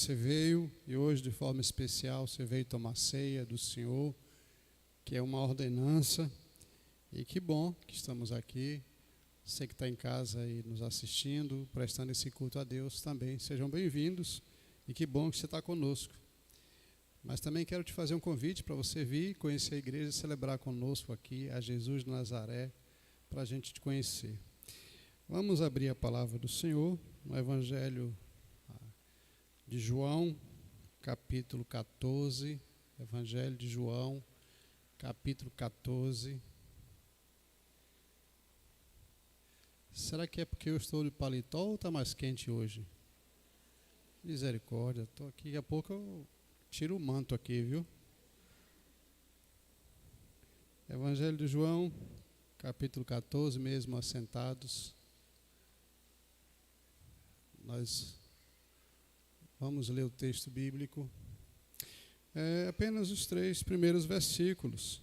você veio e hoje, de forma especial, você veio tomar ceia do Senhor, que é uma ordenança. E que bom que estamos aqui. Você que está em casa aí nos assistindo, prestando esse culto a Deus também, sejam bem-vindos. E que bom que você está conosco. Mas também quero te fazer um convite para você vir conhecer a igreja e celebrar conosco aqui a Jesus de Nazaré, para a gente te conhecer. Vamos abrir a palavra do Senhor no Evangelho de João, capítulo 14. Evangelho de João, capítulo 14. Será que é porque eu estou de paletó ou está mais quente hoje? Misericórdia, estou aqui, daqui a pouco eu tiro o manto aqui, viu? Evangelho de João, capítulo 14, mesmo assentados. Nós vamos ler o texto bíblico. Apenas os 3 primeiros versículos.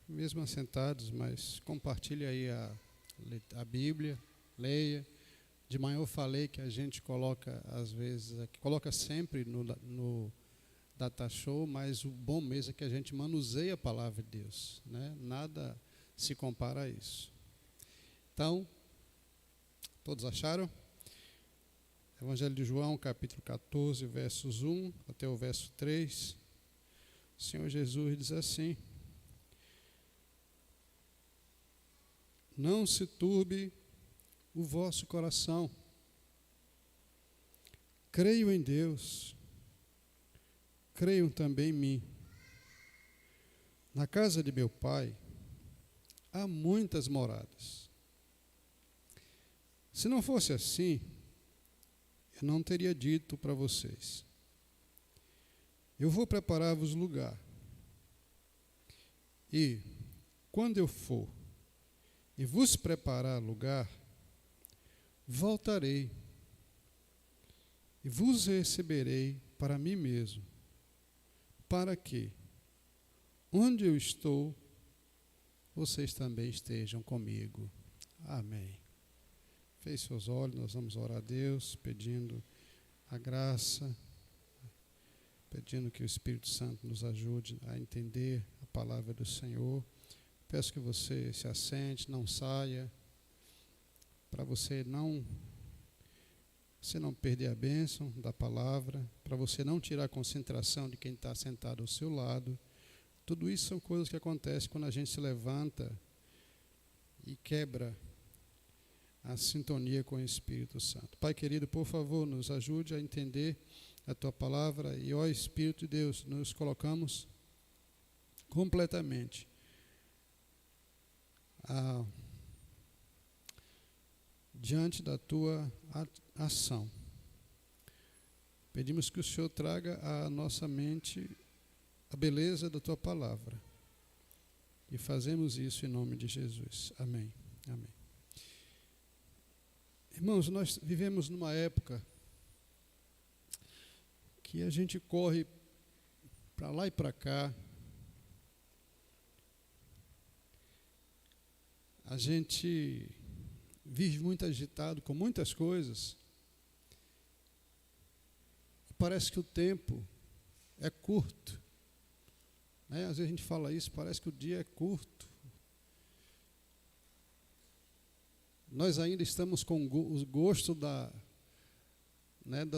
Mesmo assentados, mas compartilhe aí a Bíblia, leia. De manhã eu falei que a gente coloca, às vezes, coloca sempre no data show, mas o bom mesmo é que a gente manuseia a palavra de Deus, né? Nada se compara a isso. Então, todos acharam? Evangelho de João, capítulo 14, versos 1 até o verso 3. O Senhor Jesus diz assim: não se turbe o vosso coração. Creio em Deus, creiam também em mim. Na casa de meu Pai há muitas moradas. Se não fosse assim, eu não teria dito para vocês: eu vou preparar-vos lugar. E, quando eu for e vos preparar lugar, voltarei e vos receberei para mim mesmo, para que, onde eu estou, vocês também estejam comigo. Amém. Feche seus olhos, nós vamos orar a Deus, pedindo a graça, pedindo que o Espírito Santo nos ajude a entender a palavra do Senhor. Peço que você se assente, não saia, para você não perder a bênção da palavra, para você não tirar a concentração de quem está sentado ao seu lado. Tudo isso são coisas que acontecem quando a gente se levanta e quebra a sintonia com o Espírito Santo. Pai querido, por favor, nos ajude a entender a Tua palavra e, ó Espírito de Deus, nos colocamos completamente diante da Tua ação. Pedimos que o Senhor traga à nossa mente a beleza da Tua palavra. E fazemos isso em nome de Jesus. Amém. Amém. Irmãos, nós vivemos numa época que a gente corre para lá e para cá. A gente vive muito agitado com muitas coisas. E parece que o tempo é curto, né? Às vezes a gente fala isso, parece que o dia é curto. Nós ainda estamos com o gosto das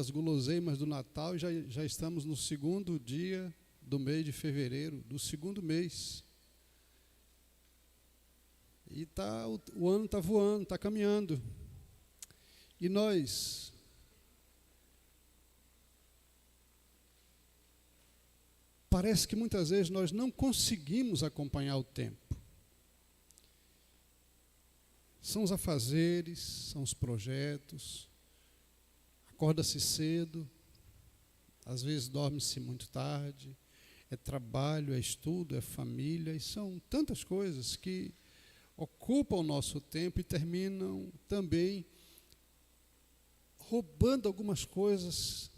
guloseimas do Natal e já estamos no segundo dia do mês de fevereiro, do segundo mês. E o ano está voando, está caminhando. E nós parece que muitas vezes nós não conseguimos acompanhar o tempo. São os afazeres, são os projetos, acorda-se cedo, às vezes dorme-se muito tarde, é trabalho, é estudo, é família, e são tantas coisas que ocupam o nosso tempo e terminam também roubando algumas coisas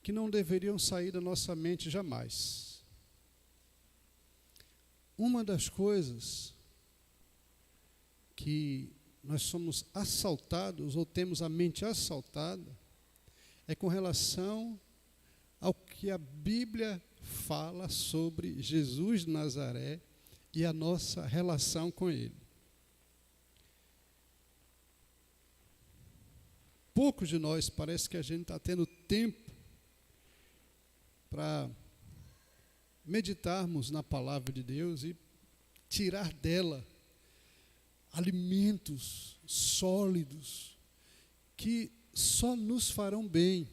que não deveriam sair da nossa mente jamais. Uma das coisas que nós somos assaltados ou temos a mente assaltada é com relação ao que a Bíblia fala sobre Jesus de Nazaré e a nossa relação com Ele. Poucos de nós parece que a gente está tendo tempo para meditarmos na palavra de Deus e tirar dela alimentos sólidos que só nos farão bem,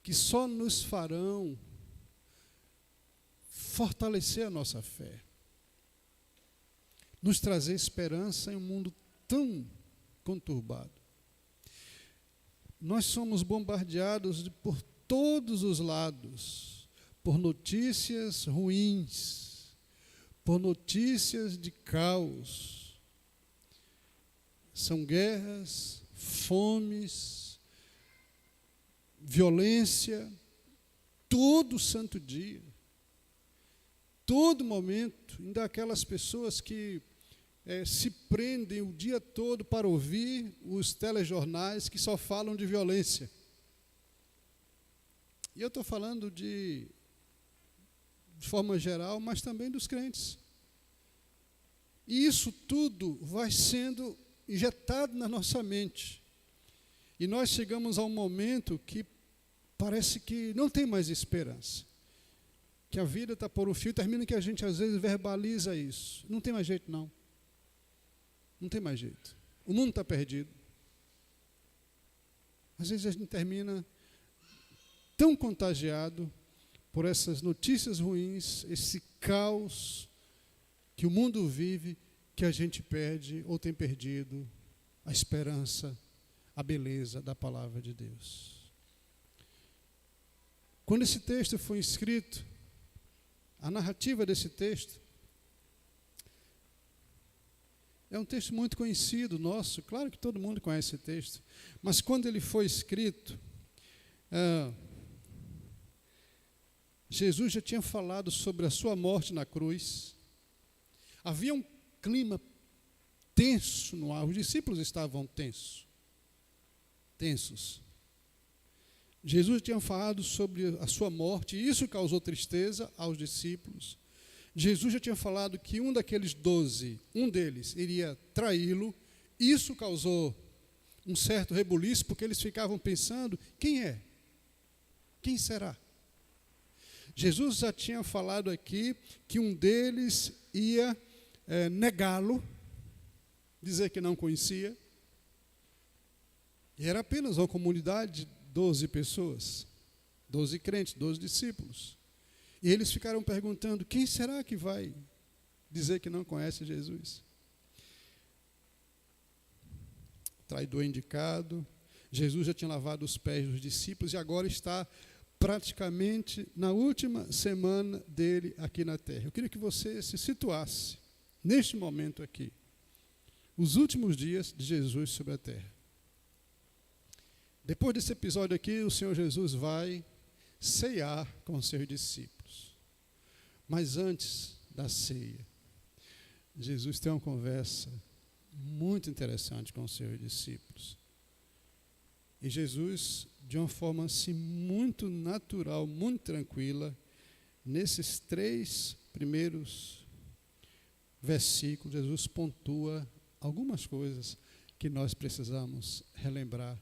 que só nos farão fortalecer a nossa fé, nos trazer esperança em um mundo tão conturbado. Nós somos bombardeados por todos os lados, por notícias ruins, por notícias de caos. São guerras, fomes, violência, todo santo dia, todo momento, ainda aquelas pessoas que se prendem o dia todo para ouvir os telejornais que só falam de violência. E eu estou falando de forma geral, mas também dos crentes. E isso tudo vai sendo injetado na nossa mente. E nós chegamos a um momento que parece que não tem mais esperança. Que a vida está por um fio, termina que a gente às vezes verbaliza isso. Não tem mais jeito, não. Não tem mais jeito. O mundo está perdido. Às vezes a gente termina tão contagiado por essas notícias ruins, esse caos que o mundo vive, que a gente perde ou tem perdido a esperança, a beleza da palavra de Deus. Quando esse texto foi escrito, a narrativa desse texto é um texto muito conhecido nosso, claro que todo mundo conhece esse texto, mas quando ele foi escrito, Jesus já tinha falado sobre a sua morte na cruz. Havia um clima tenso no ar, os discípulos estavam tensos. Jesus tinha falado sobre a sua morte, e isso causou tristeza aos discípulos. Jesus já tinha falado que um daqueles 12, um deles iria traí-lo. Isso causou um certo rebuliço, porque eles ficavam pensando, quem é? Quem será? Jesus já tinha falado aqui que um deles ia negá-lo, dizer que não conhecia. E era apenas uma comunidade de 12 pessoas, 12 crentes, 12 discípulos. E eles ficaram perguntando, quem será que vai dizer que não conhece Jesus? O traidor indicado, Jesus já tinha lavado os pés dos discípulos e agora está praticamente na última semana dele aqui na terra. Eu queria que você se situasse neste momento aqui, os últimos dias de Jesus sobre a terra. Depois desse episódio aqui, o Senhor Jesus vai ceiar com os seus discípulos. Mas antes da ceia, Jesus tem uma conversa muito interessante com os seus discípulos. E Jesus, de uma forma assim muito natural, muito tranquila, nesses 3 primeiros versículos, Jesus pontua algumas coisas que nós precisamos relembrar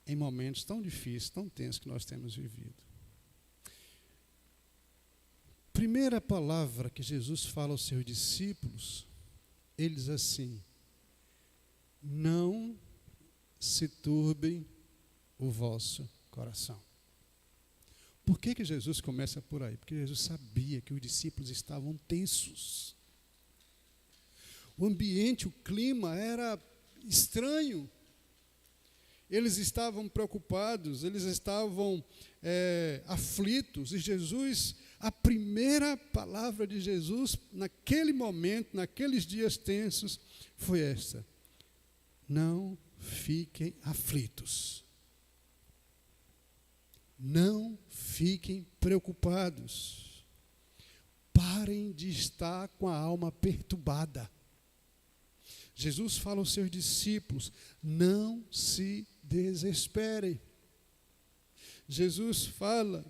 em momentos tão difíceis, tão tensos que nós temos vivido. Primeira palavra que Jesus fala aos seus discípulos, ele diz assim: não se turbem o vosso coração. Por que Jesus começa por aí? Porque Jesus sabia que os discípulos estavam tensos. O ambiente, o clima era estranho. Eles estavam preocupados, eles estavam aflitos. E Jesus, a primeira palavra de Jesus, naquele momento, naqueles dias tensos, foi esta: não fiquem aflitos. Não fiquem preocupados. Parem de estar com a alma perturbada. Jesus fala aos seus discípulos: não se desesperem. Jesus fala: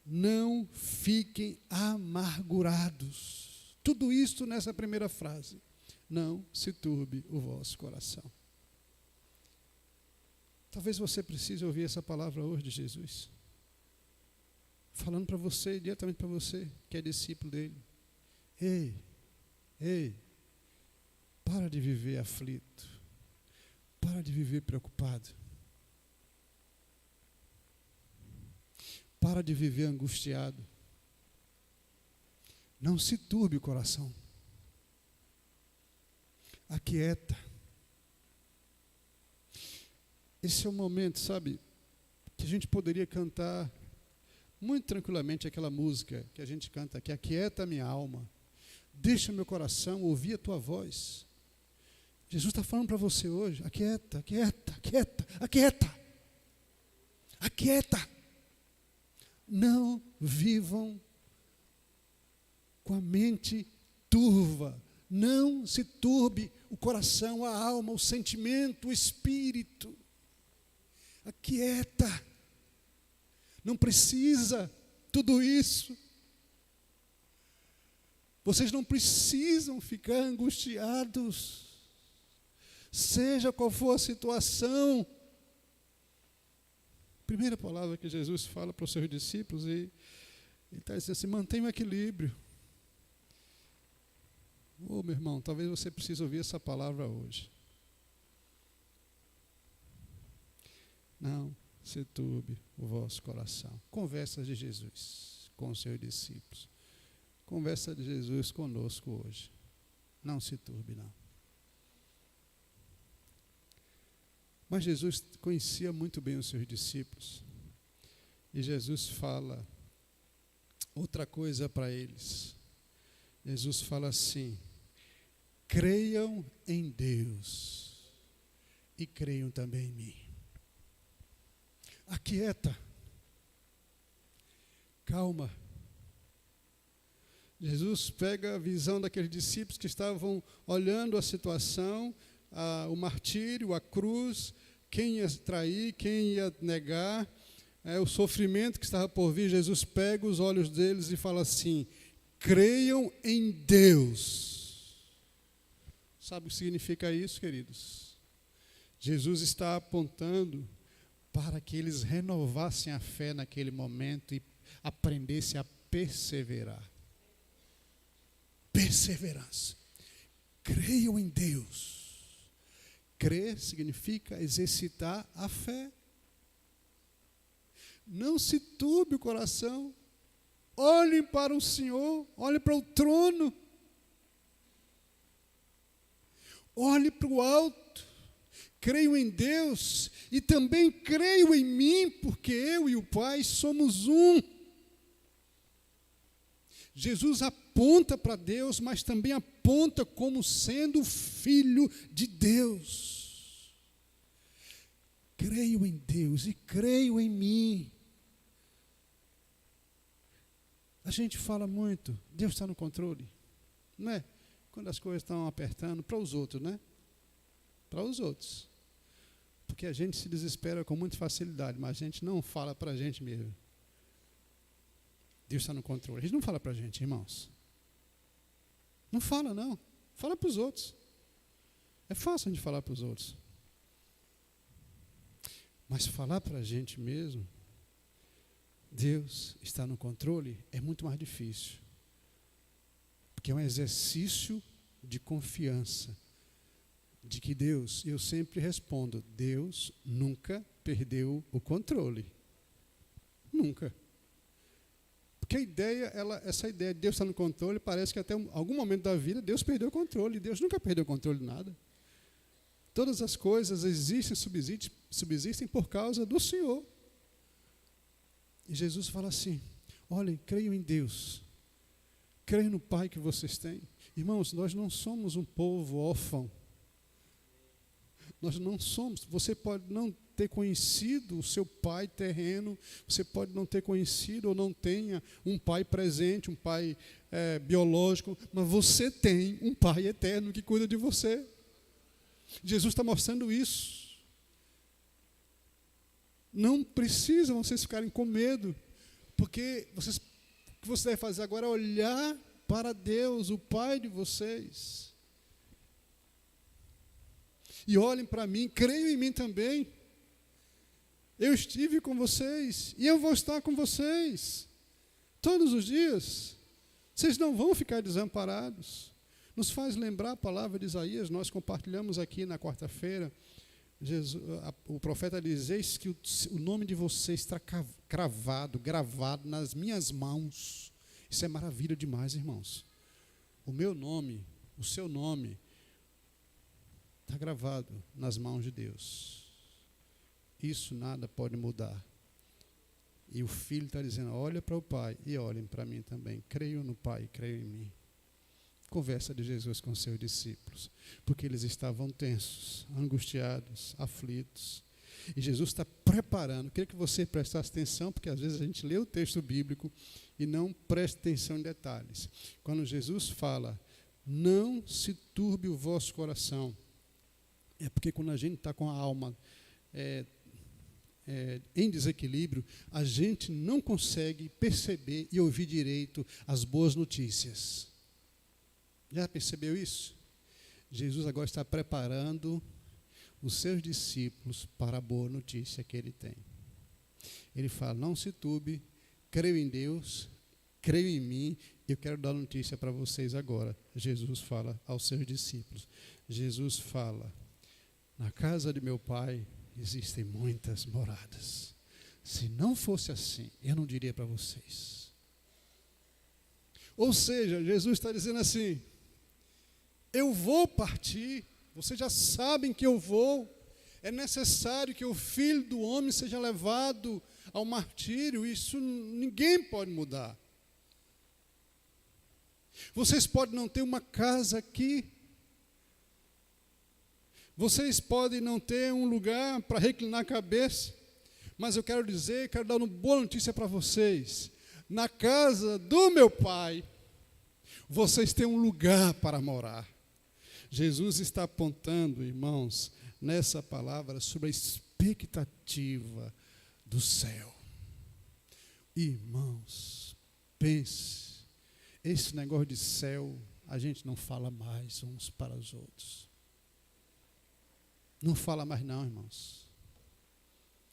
não fiquem amargurados. Tudo isso nessa primeira frase. Não se turbe o vosso coração. Talvez você precise ouvir essa palavra hoje de Jesus. Falando para você, diretamente para você, que é discípulo dele. Ei, para de viver aflito. Para de viver preocupado. Para de viver angustiado. Não se turbe o coração. Aquieta. Esse é o momento, sabe, que a gente poderia cantar muito tranquilamente aquela música que a gente canta aqui: aquieta a minha alma, deixa meu coração ouvir a tua voz. Jesus está falando para você hoje: aquieta, aquieta, aquieta, aquieta, aquieta. Não vivam com a mente turva. Não se turbe o coração, a alma, o sentimento, o espírito. Aquieta. Não precisa tudo isso. Vocês não precisam ficar angustiados. Seja qual for a situação. Primeira palavra que Jesus fala para os seus discípulos, e ele está dizendo assim: mantenha o equilíbrio. Meu irmão, talvez você precise ouvir essa palavra hoje. Não se turbe o vosso coração. Conversa de Jesus com os seus discípulos. Conversa de Jesus conosco hoje. Não se turbe, não. Mas Jesus conhecia muito bem os seus discípulos. E Jesus fala outra coisa para eles. Jesus fala assim: creiam em Deus e creiam também em mim. Aquieta. Calma. Jesus pega a visão daqueles discípulos que estavam olhando a situação, o martírio, a cruz, quem ia trair, quem ia negar, o sofrimento que estava por vir. Jesus pega os olhos deles e fala assim: creiam em Deus. Sabe o que significa isso, queridos? Jesus está apontando para que eles renovassem a fé naquele momento e aprendessem a perseverar. Perseverança. Creiam em Deus. Crer significa exercitar a fé. Não se turbe o coração. Olhem para o Senhor, olhem para o trono. Olhe para o alto. Creio em Deus e também creio em mim, porque eu e o Pai somos um. Jesus aponta para Deus, mas também aponta como sendo filho de Deus. Creio em Deus e creio em mim. A gente fala muito, Deus está no controle, não é? Quando as coisas estão apertando, para os outros, né? Para os outros. Porque a gente se desespera com muita facilidade, mas a gente não fala para a gente mesmo. Deus está no controle. A gente não fala para a gente, irmãos. Não fala, não. Fala para os outros. É fácil a gente falar para os outros. Mas falar para a gente mesmo, Deus está no controle, é muito mais difícil. Porque é um exercício de confiança. De que Deus, eu sempre respondo, Deus nunca perdeu o controle. Nunca. Porque a ideia, essa ideia de Deus estar no controle, parece que até algum momento da vida Deus perdeu o controle. Deus nunca perdeu o controle de nada. Todas as coisas existem, subsistem por causa do Senhor. E Jesus fala assim: olhem, creiam em Deus. Creiam no Pai que vocês têm. Irmãos, nós não somos um povo órfão. Nós não somos. Você pode não ter conhecido o seu pai terreno, você pode não ter conhecido ou não tenha um pai presente, um pai biológico, mas você tem um pai eterno que cuida de você. Jesus está mostrando isso. Não precisam vocês ficarem com medo, porque o que você deve fazer agora é olhar para Deus, o Pai de vocês. E olhem para mim, creiam em mim também. Eu estive com vocês e eu vou estar com vocês todos os dias. Vocês não vão ficar desamparados. Nos faz lembrar a palavra de Isaías, nós compartilhamos aqui na quarta-feira. O profeta diz: eis que o nome de vocês está gravado nas minhas mãos. Isso é maravilha demais, irmãos. O meu nome, o seu nome, está gravado nas mãos de Deus. Isso nada pode mudar. E o filho está dizendo: olha para o Pai e olhem para mim também. Creio no Pai, creio em mim. Conversa de Jesus com seus discípulos, porque eles estavam tensos, angustiados, aflitos. E Jesus está preparando. Queria que você prestasse atenção, porque às vezes a gente lê o texto bíblico e não presta atenção em detalhes. Quando Jesus fala: não se turbe o vosso coração, é porque quando a gente está com a alma em desequilíbrio, a gente não consegue perceber e ouvir direito as boas notícias. Já percebeu isso? Jesus agora está preparando os seus discípulos para a boa notícia que ele tem. Ele fala: não se turbe, creio em Deus, creio em mim, eu quero dar notícia para vocês agora. Jesus fala aos seus discípulos. Jesus fala: na casa de meu Pai existem muitas moradas. Se não fosse assim, eu não diria para vocês. Ou seja, Jesus está dizendo assim: eu vou partir, vocês já sabem que eu vou, é necessário que o Filho do Homem seja levado ao martírio, isso ninguém pode mudar. Vocês podem não ter uma casa aqui, vocês podem não ter um lugar para reclinar a cabeça, mas eu quero dizer, quero dar uma boa notícia para vocês: na casa do meu Pai, vocês têm um lugar para morar. Jesus está apontando, irmãos, nessa palavra sobre a expectativa do céu. Irmãos, pense, esse negócio de céu, a gente não fala mais uns para os outros. Não fala mais não, irmãos.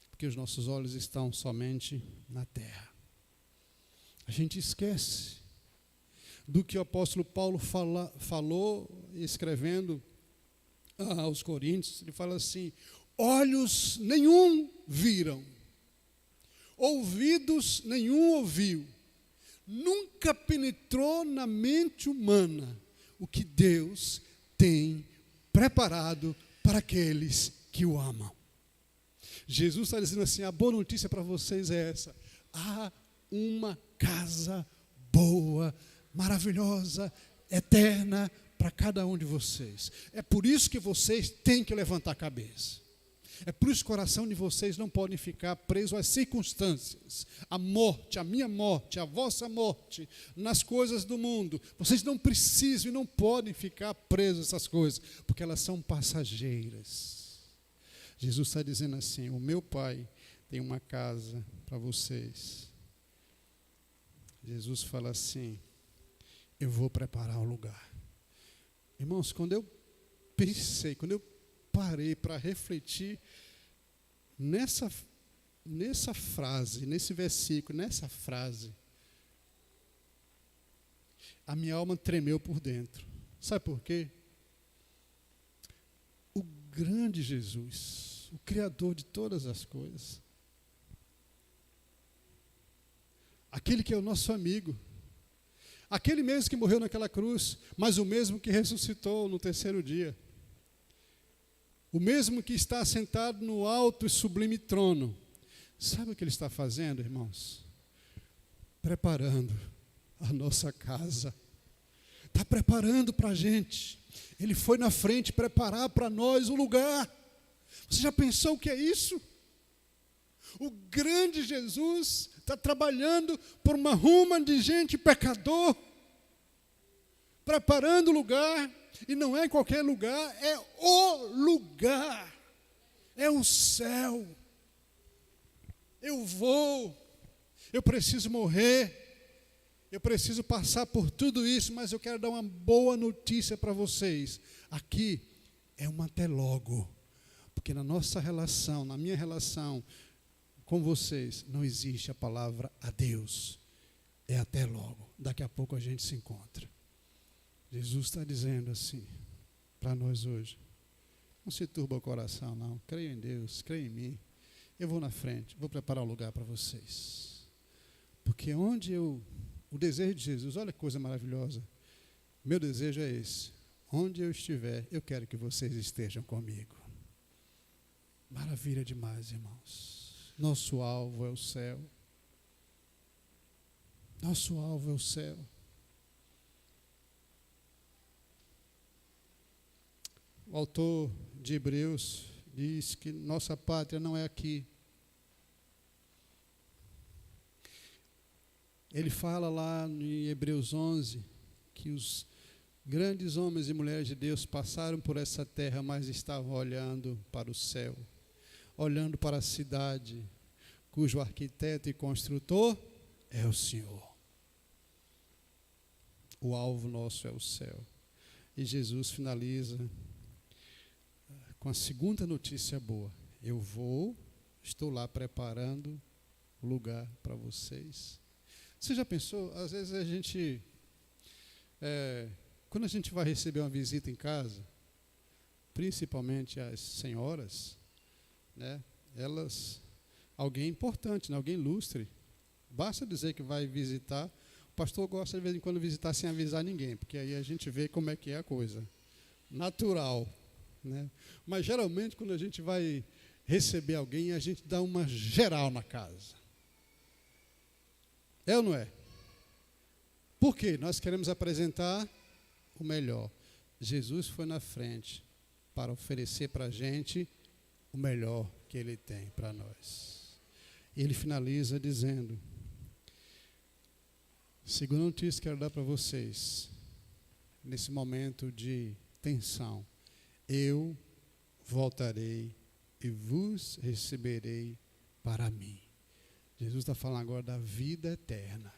Porque os nossos olhos estão somente na terra. A gente esquece do que o apóstolo Paulo falou, escrevendo aos Coríntios. Ele fala assim: olhos nenhum viram, ouvidos nenhum ouviu, nunca penetrou na mente humana o que Deus tem preparado para aqueles que o amam. Jesus está dizendo assim: a boa notícia para vocês é essa: há uma casa boa, maravilhosa, eterna para cada um de vocês. É por isso que vocês têm que levantar a cabeça. É por isso que o coração de vocês não pode ficar preso às circunstâncias, à morte, à minha morte, à vossa morte, nas coisas do mundo. Vocês não precisam e não podem ficar presos a essas coisas, porque elas são passageiras. Jesus está dizendo assim: o meu Pai tem uma casa para vocês. Jesus fala assim: eu vou preparar um lugar. Irmãos, quando eu parei para refletir nessa frase, nesse versículo, nessa frase, a minha alma tremeu por dentro. Sabe por quê? O grande Jesus, o Criador de todas as coisas, aquele que é o nosso amigo, aquele mesmo que morreu naquela cruz, mas o mesmo que ressuscitou no terceiro dia, o mesmo que está sentado no alto e sublime trono, sabe o que ele está fazendo, irmãos? Preparando a nossa casa. Está preparando para a gente. Ele foi na frente preparar para nós o lugar. Você já pensou o que é isso? O grande Jesus está trabalhando por uma ruma de gente pecador, preparando o lugar. e não é em qualquer lugar, é o lugar, é o céu. Eu preciso morrer, eu preciso passar por tudo isso, mas eu quero dar uma boa notícia para vocês. Aqui é um até logo, porque na nossa relação, na minha relação com vocês, não existe a palavra adeus, é até logo. Daqui a pouco a gente se encontra. Jesus está dizendo assim para nós hoje: não se turba o coração, não. Creia em Deus, creia em mim. Eu vou na frente, vou preparar o lugar para vocês. Porque o desejo de Jesus, olha que coisa maravilhosa. Meu desejo é esse: onde eu estiver, eu quero que vocês estejam comigo. Maravilha demais, irmãos. Nosso alvo é o céu. Nosso alvo é o céu. O autor de Hebreus diz que nossa pátria não é aqui. Ele fala lá em Hebreus 11 que os grandes homens e mulheres de Deus passaram por essa terra, mas estavam olhando para o céu, olhando para a cidade, cujo arquiteto e construtor é o Senhor. O alvo nosso é o céu. E Jesus finaliza com a segunda notícia boa: estou lá preparando o lugar para vocês. Você já pensou? Às vezes a gente, quando a gente vai receber uma visita em casa, principalmente as senhoras, né, alguém importante, né, alguém ilustre, basta dizer que vai visitar. O pastor gosta de vez em quando visitar sem avisar ninguém, porque aí a gente vê como é que é a coisa. Natural. Né? Mas geralmente quando a gente vai receber alguém, a gente dá uma geral na casa. É ou não é? Por quê? Nós queremos apresentar o melhor. Jesus foi na frente para oferecer para a gente o melhor que Ele tem para nós. E Ele finaliza dizendo: segunda notícia que quero dar para vocês, nesse momento de tensão: eu voltarei e vos receberei para mim. Jesus está falando agora da vida eterna.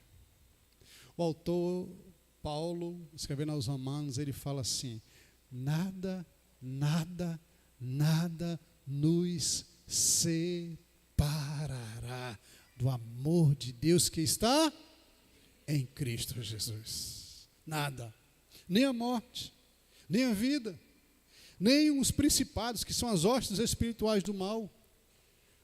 O autor Paulo, escrevendo aos Romanos, ele fala assim: nada nos separará do amor de Deus que está em Cristo Jesus. Nada. Nem a morte, nem a vida, nem os principados, que são as hostes espirituais do mal,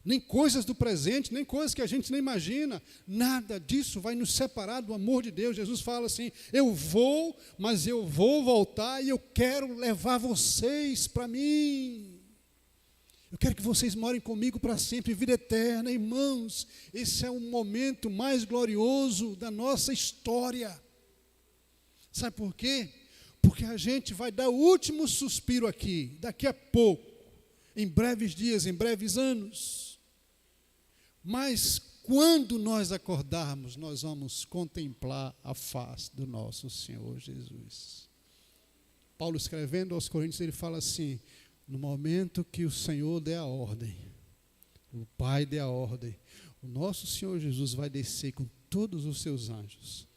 nem coisas do presente, nem coisas que a gente nem imagina. Nada disso vai nos separar do amor de Deus. Jesus fala assim: eu vou, mas eu vou voltar e eu quero levar vocês para mim. Eu quero que vocês morem comigo para sempre, vida eterna. Irmãos, esse é o momento mais glorioso da nossa história. Sabe por quê? Porque a gente vai dar o último suspiro aqui, daqui a pouco, em breves dias, em breves anos. Mas quando nós acordarmos, nós vamos contemplar a face do nosso Senhor Jesus. Paulo, escrevendo aos Coríntios, ele fala assim: no momento que o Senhor der a ordem, o Pai der a ordem, o nosso Senhor Jesus vai descer com todos os seus anjos,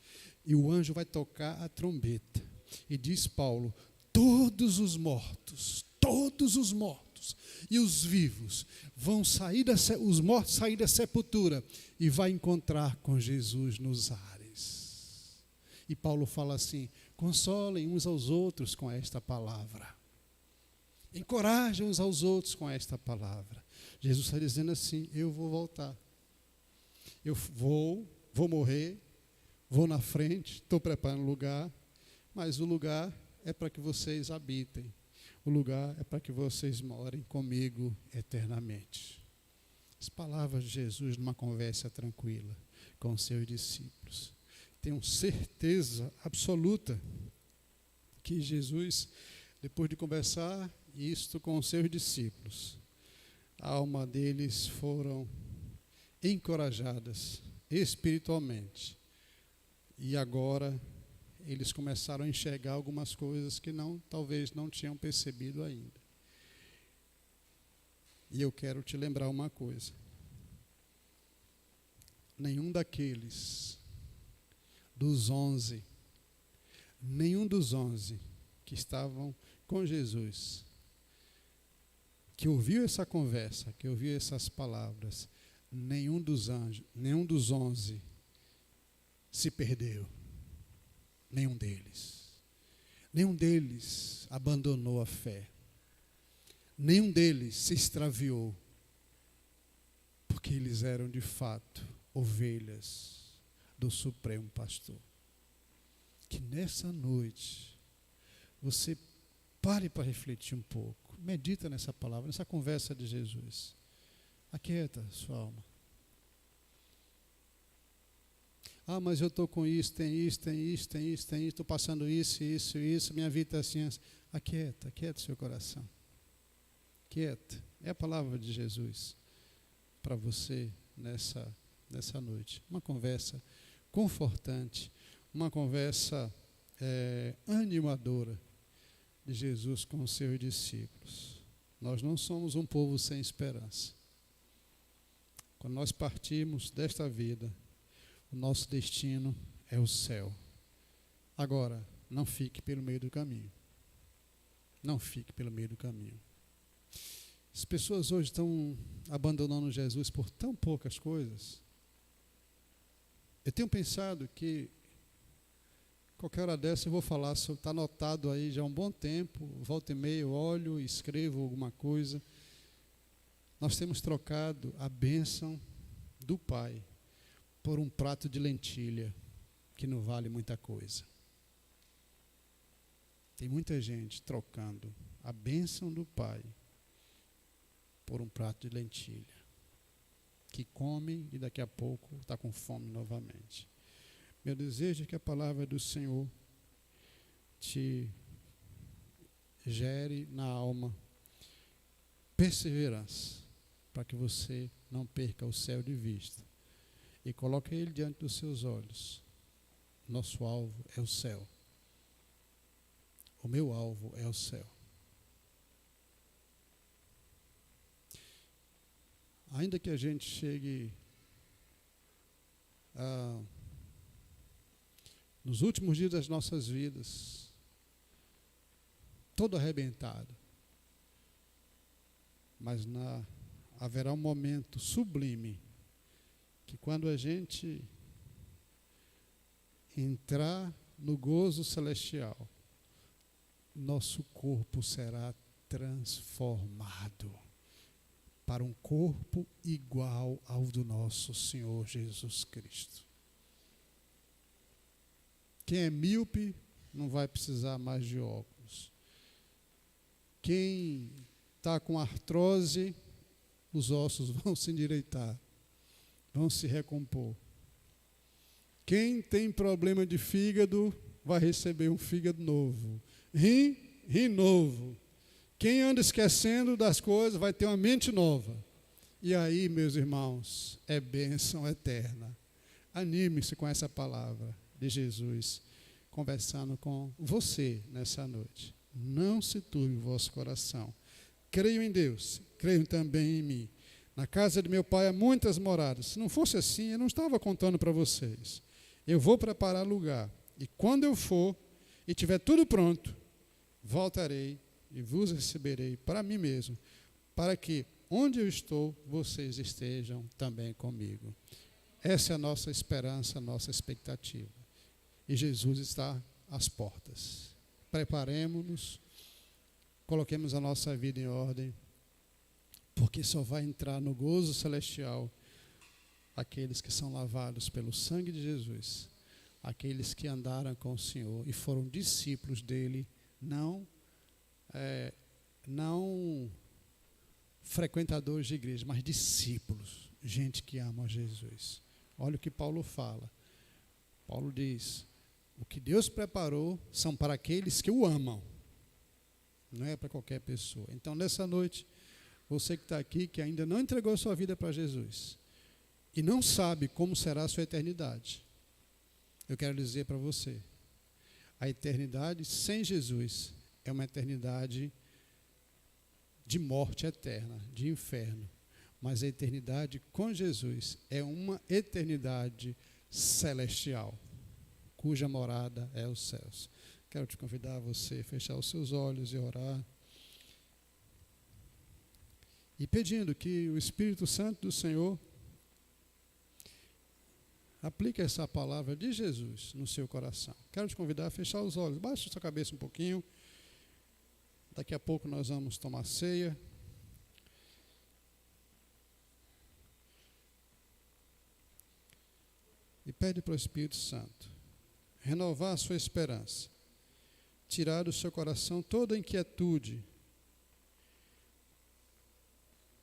e o anjo vai tocar a trombeta. E diz Paulo: todos os mortos e os vivos vão sair os mortos sair da sepultura e vai encontrar com Jesus nos ares. E Paulo fala assim: consolem uns aos outros com esta palavra. Encorajem uns aos outros com esta palavra. Jesus está dizendo assim: eu vou voltar. Eu vou morrer, vou na frente, estou preparando o lugar, mas o lugar é para que vocês habitem. O lugar é para que vocês morem comigo eternamente. As palavras de Jesus numa conversa tranquila com os seus discípulos. Tenho certeza absoluta que Jesus, depois de conversar isto com os seus discípulos, a alma deles foram encorajadas espiritualmente. E agora eles começaram a enxergar algumas coisas que talvez não tinham percebido ainda. E eu quero te lembrar uma coisa. Nenhum dos 11 que estavam com Jesus, que ouviu essa conversa, que ouviu essas palavras, nenhum dos 11 se perdeu. Nenhum deles. Nenhum deles abandonou a fé. Nenhum deles se extraviou, porque eles eram de fato ovelhas do Supremo Pastor. Que nessa noite você pare para refletir um pouco, medita nessa palavra, nessa conversa de Jesus. Aquieta sua alma. Ah, mas eu estou com isso, tem isso, estou passando isso, minha vida é assim. Aquieta seu coração. Quieta. É a palavra de Jesus para você nessa noite. Uma conversa confortante, uma conversa animadora de Jesus com os seus discípulos. Nós não somos um povo sem esperança. Quando nós partimos desta vida, o nosso destino é o céu. Agora, não fique pelo meio do caminho. Não fique pelo meio do caminho. As pessoas hoje estão abandonando Jesus por tão poucas coisas. Eu tenho pensado que qualquer hora dessa eu vou falar sobre, está anotado aí já há um bom tempo, volta e meia eu olho, escrevo alguma coisa. Nós temos trocado a bênção do Pai por um prato de lentilha que não vale muita coisa. Tem muita gente trocando a bênção do Pai por um prato de lentilha, que come e daqui a pouco está com fome novamente. Meu desejo é que a palavra do Senhor te gere na alma perseverança, para que você não perca o céu de vista e coloque ele diante dos seus olhos. Nosso alvo é o céu. O meu alvo é o céu. Ainda que a gente chegue nos últimos dias das nossas vidas, todo arrebentado, mas haverá um momento sublime, que quando a gente entrar no gozo celestial, nosso corpo será transformado para um corpo igual ao do nosso Senhor Jesus Cristo. Quem é míope não vai precisar mais de óculos. Quem está com artrose, os ossos vão se endireitar, vão se recompor. Quem tem problema de fígado vai receber um fígado novo. Rim novo. Quem anda esquecendo das coisas vai ter uma mente nova. E aí, meus irmãos, é bênção eterna. Anime-se com essa palavra de Jesus, conversando com você nessa noite. Não se turbe o vosso coração. Creio em Deus, creio também em mim. Na casa de meu pai há muitas moradas. Se não fosse assim, eu não estava contando para vocês. Eu vou preparar lugar. E quando eu for e tiver tudo pronto, voltarei e vos receberei para mim mesmo, para que onde eu estou, vocês estejam também comigo. Essa é a nossa esperança, a nossa expectativa. E Jesus está às portas. Preparemo-nos, coloquemos a nossa vida em ordem, porque só vai entrar no gozo celestial aqueles que são lavados pelo sangue de Jesus, aqueles que andaram com o Senhor e foram discípulos dele, não frequentadores de igreja, mas discípulos, gente que ama Jesus. Olha o que Paulo fala. Paulo diz: o que Deus preparou são para aqueles que o amam, não é para qualquer pessoa. Então, nessa noite, você que está aqui, que ainda não entregou sua vida para Jesus e não sabe como será a sua eternidade, eu quero dizer para você A eternidade sem Jesus é uma eternidade de morte eterna, de inferno. Mas a eternidade com Jesus é uma eternidade celestial, cuja morada é os céus. Quero te convidar a você fechar os seus olhos e orar. E pedindo que o Espírito Santo do Senhor aplique essa palavra de Jesus no seu coração. Quero te convidar a fechar os olhos. Baixe a sua cabeça um pouquinho. Daqui a pouco nós vamos tomar ceia. E pede para o Espírito Santo renovar a sua esperança, tirar do seu coração toda a inquietude,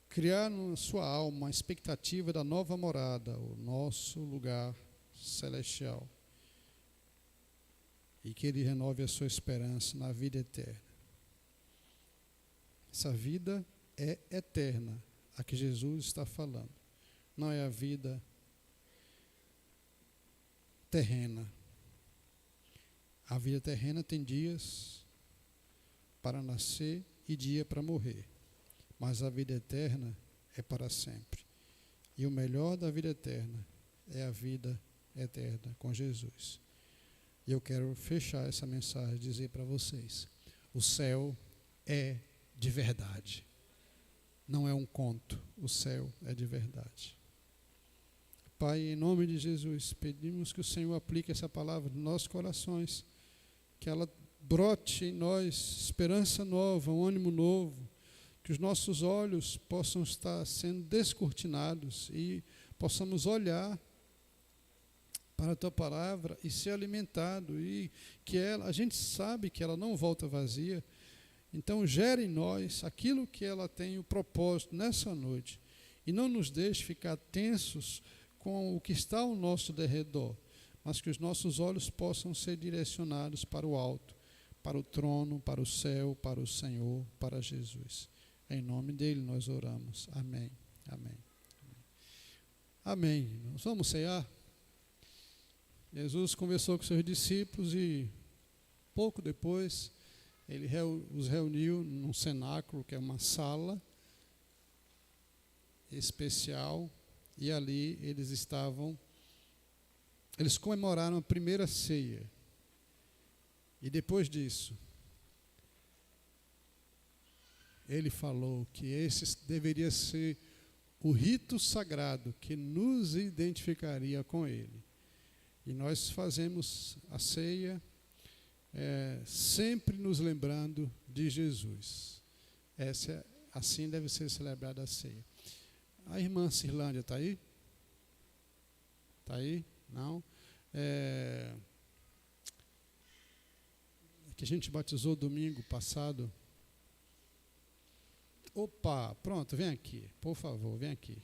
criar na sua alma a expectativa da nova morada, o nosso lugar celestial. E que Ele renove a sua esperança na vida eterna. Essa vida é eterna, a que Jesus está falando. Não é a vida terrena. A vida terrena tem dias para nascer e dia para morrer. Mas a vida eterna é para sempre. E o melhor da vida eterna é a vida eterna com Jesus. E eu quero fechar essa mensagem e dizer para vocês: o céu é de verdade. Não é um conto, o céu é de verdade. Pai, em nome de Jesus, pedimos que o Senhor aplique essa palavra nos nossos corações, que ela brote em nós esperança nova, um ânimo novo, que os nossos olhos possam estar sendo descortinados e possamos olhar para a Tua palavra e ser alimentado, e que a gente sabe que ela não volta vazia. Então gere em nós aquilo que ela tem o propósito nessa noite, e não nos deixe ficar tensos com o que está ao nosso derredor, mas que os nossos olhos possam ser direcionados para o alto, para o trono, para o céu, para o Senhor, para Jesus. Em nome dele nós oramos. Amém. Amém. Amém. Nós vamos cear. Jesus conversou com seus discípulos e pouco depois ele os reuniu num cenáculo, que é uma sala especial, e ali eles comemoraram a primeira ceia. E depois disso, ele falou que esse deveria ser o rito sagrado que nos identificaria com ele. E nós fazemos a ceia sempre nos lembrando de Jesus. Assim deve ser celebrada a ceia. A irmã Cirlândia está aí? Está aí? Não? Que a gente batizou domingo passado. Opa, pronto, vem aqui, por favor, vem aqui.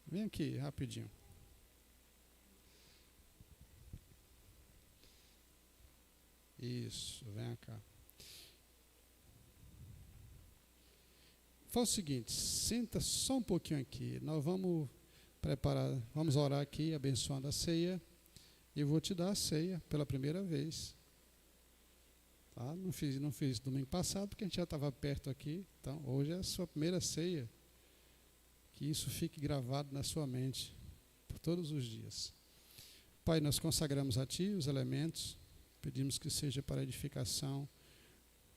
Vem aqui, rapidinho. Isso, vem cá. Faz o seguinte, senta só um pouquinho aqui. Nós vamos preparar, vamos orar aqui, abençoando a ceia. E eu vou te dar a ceia pela primeira vez. Tá? Não fiz domingo passado, porque a gente já estava perto aqui. Então, hoje é a sua primeira ceia. Que isso fique gravado na sua mente por todos os dias. Pai, nós consagramos a Ti os elementos. Pedimos que seja para a edificação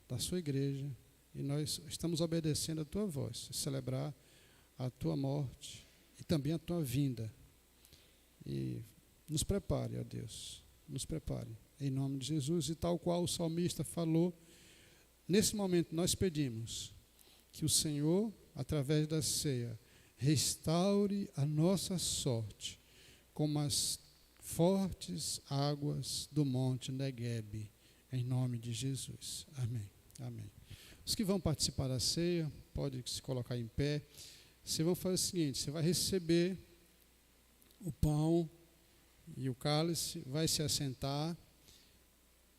da sua igreja. E nós estamos obedecendo a Tua voz, celebrar a Tua morte e também a Tua vinda. E nos prepare, ó Deus, nos prepare, em nome de Jesus. E tal qual o salmista falou, nesse momento nós pedimos que o Senhor, através da ceia, restaure a nossa sorte, como as fortes águas do monte Neguebe, em nome de Jesus. Amém. Amém. Os que vão participar da ceia, podem se colocar em pé. Vocês vão fazer o seguinte, você vai receber o pão e o cálice, vai se assentar,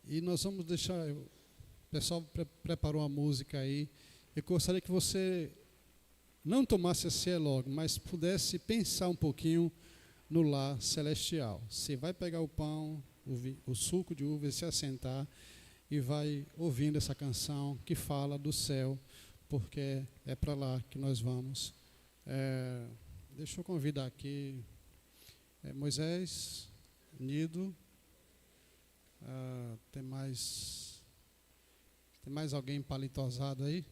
e nós vamos deixar, o pessoal preparou uma música aí, eu gostaria que você não tomasse a ceia logo, mas pudesse pensar um pouquinho no lar celestial. Você vai pegar o pão, o suco de uva e se assentar e vai ouvindo essa canção que fala do céu, porque é para lá que nós vamos. Deixa eu convidar aqui Moisés, Nido, tem mais alguém palitosado aí?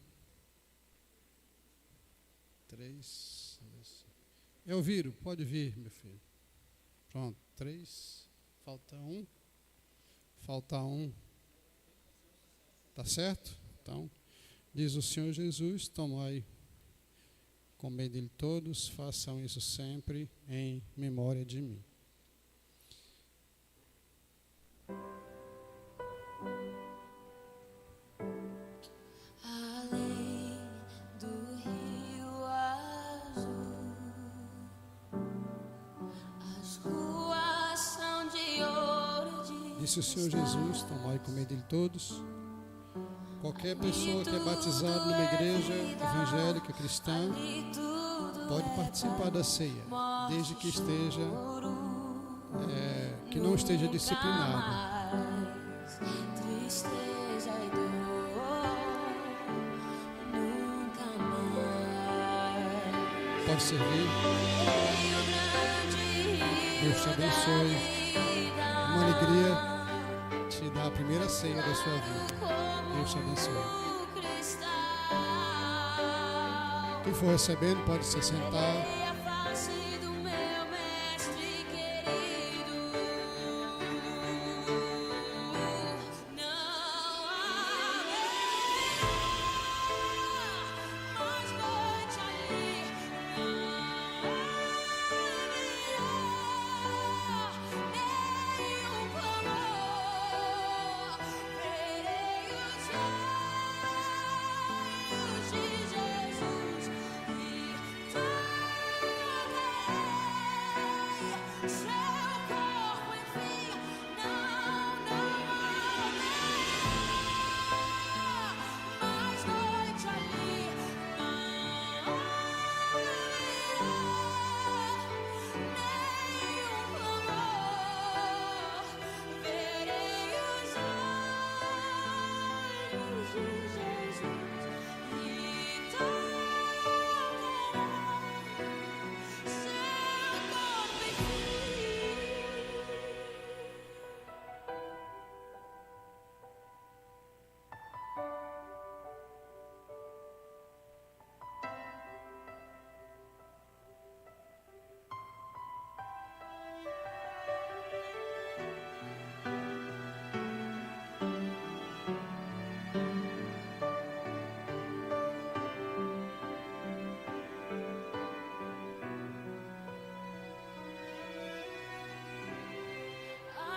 3. Elviro, pode vir, meu filho. Pronto, 3. Falta um. Tá certo? Então, diz o Senhor Jesus: tomai, comei dele todos, façam isso sempre em memória de mim. Disse o Senhor Jesus: tomai e comei dele todos. Qualquer pessoa que é batizada numa igreja evangélica cristã pode participar da ceia, desde que que não esteja disciplinado. Pode servir. Deus te abençoe. Uma alegria te dar a primeira ceia da sua vida. Deus te abençoe. Quem for recebendo pode se sentar.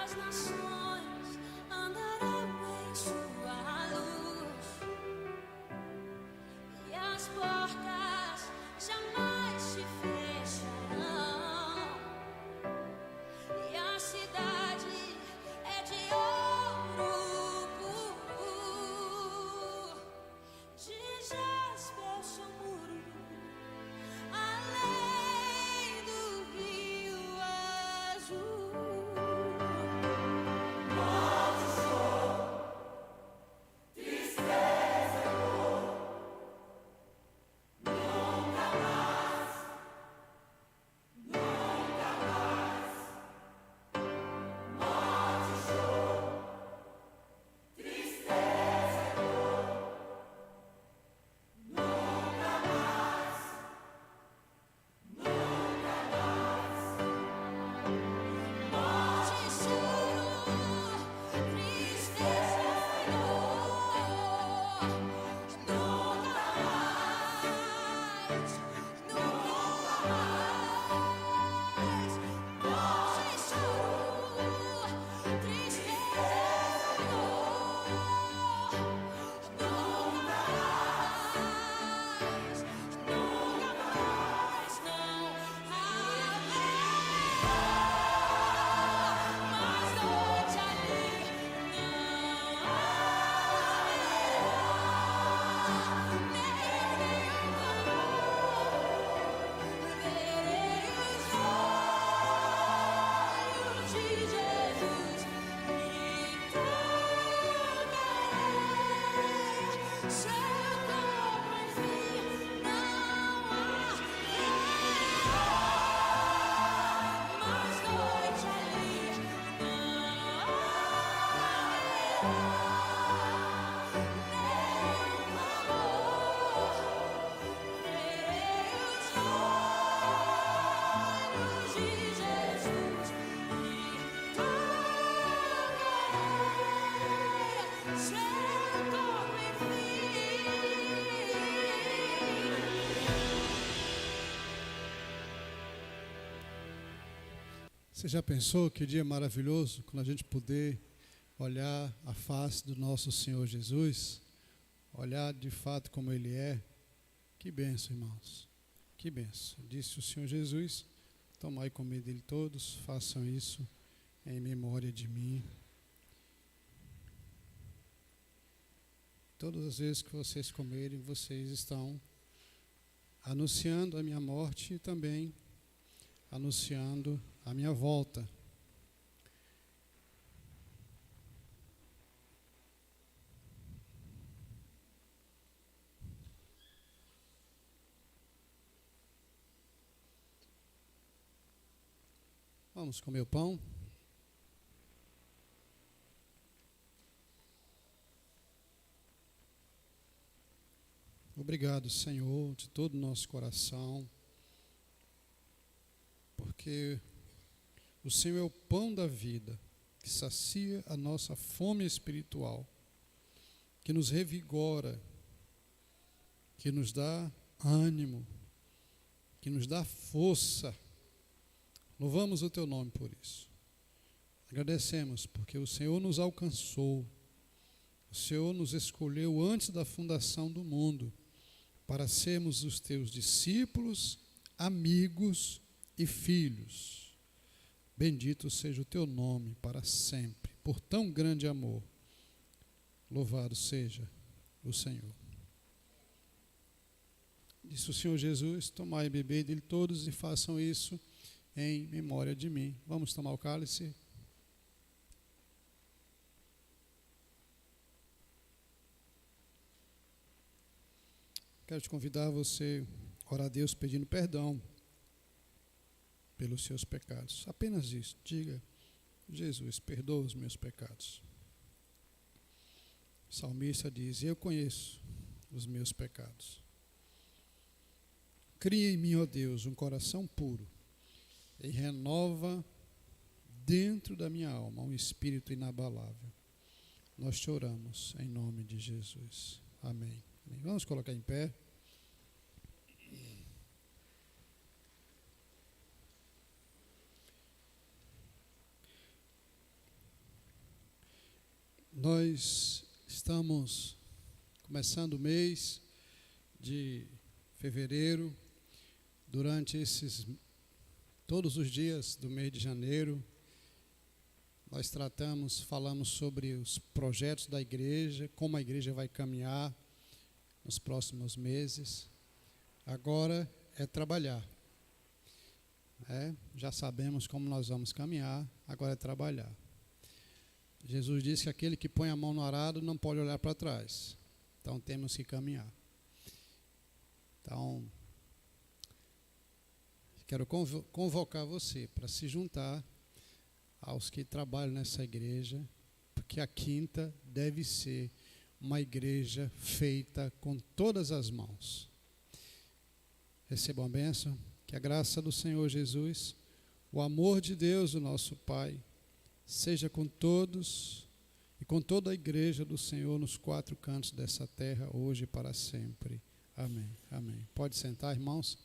As nações andarão em sua luz, e as portas jamais se fecharão, e a cidade é de ouro puro, de jaspe é o seu muro, além do rio azul. Você já pensou que dia maravilhoso quando a gente poder olhar a face do nosso Senhor Jesus, olhar de fato como Ele é? Que bênção, irmãos, que bênção. Disse o Senhor Jesus: tomai e comei dele todos, façam isso em memória de mim. Todas as vezes que vocês comerem, vocês estão anunciando a minha morte e também anunciando a minha volta. Vamos comer o pão. Obrigado, Senhor, de todo o nosso coração, porque o Senhor é o pão da vida, que sacia a nossa fome espiritual, que nos revigora, que nos dá ânimo, que nos dá força. Louvamos o Teu nome por isso. Agradecemos, porque o Senhor nos alcançou, o Senhor nos escolheu antes da fundação do mundo, para sermos os Teus discípulos, amigos e filhos. Bendito seja o Teu nome para sempre, por tão grande amor. Louvado seja o Senhor. Disse o Senhor Jesus: tomai e bebei dele todos e façam isso em memória de mim. Vamos tomar o cálice. Quero te convidar a você orar a Deus pedindo perdão pelos seus pecados. Apenas isso. Diga: Jesus, perdoa os meus pecados. O salmista diz: eu conheço os meus pecados. Cria em mim, ó Deus, um coração puro e renova dentro da minha alma um espírito inabalável. Nós te oramos em nome de Jesus. Amém. Vamos colocar em pé. Nós estamos começando o mês de fevereiro. Durante todos os dias do mês de janeiro, nós falamos sobre os projetos da igreja, como a igreja vai caminhar nos próximos meses. Agora é trabalhar. Já sabemos como nós vamos caminhar, agora é trabalhar. Jesus disse que aquele que põe a mão no arado não pode olhar para trás. Então temos que caminhar. Então, quero convocar você para se juntar aos que trabalham nessa igreja, porque a quinta deve ser uma igreja feita com todas as mãos. Recebam a bênção, que a graça do Senhor Jesus, o amor de Deus, o nosso Pai, seja com todos e com toda a igreja do Senhor nos quatro cantos dessa terra, hoje e para sempre. Amém. Amém. Pode sentar, irmãos.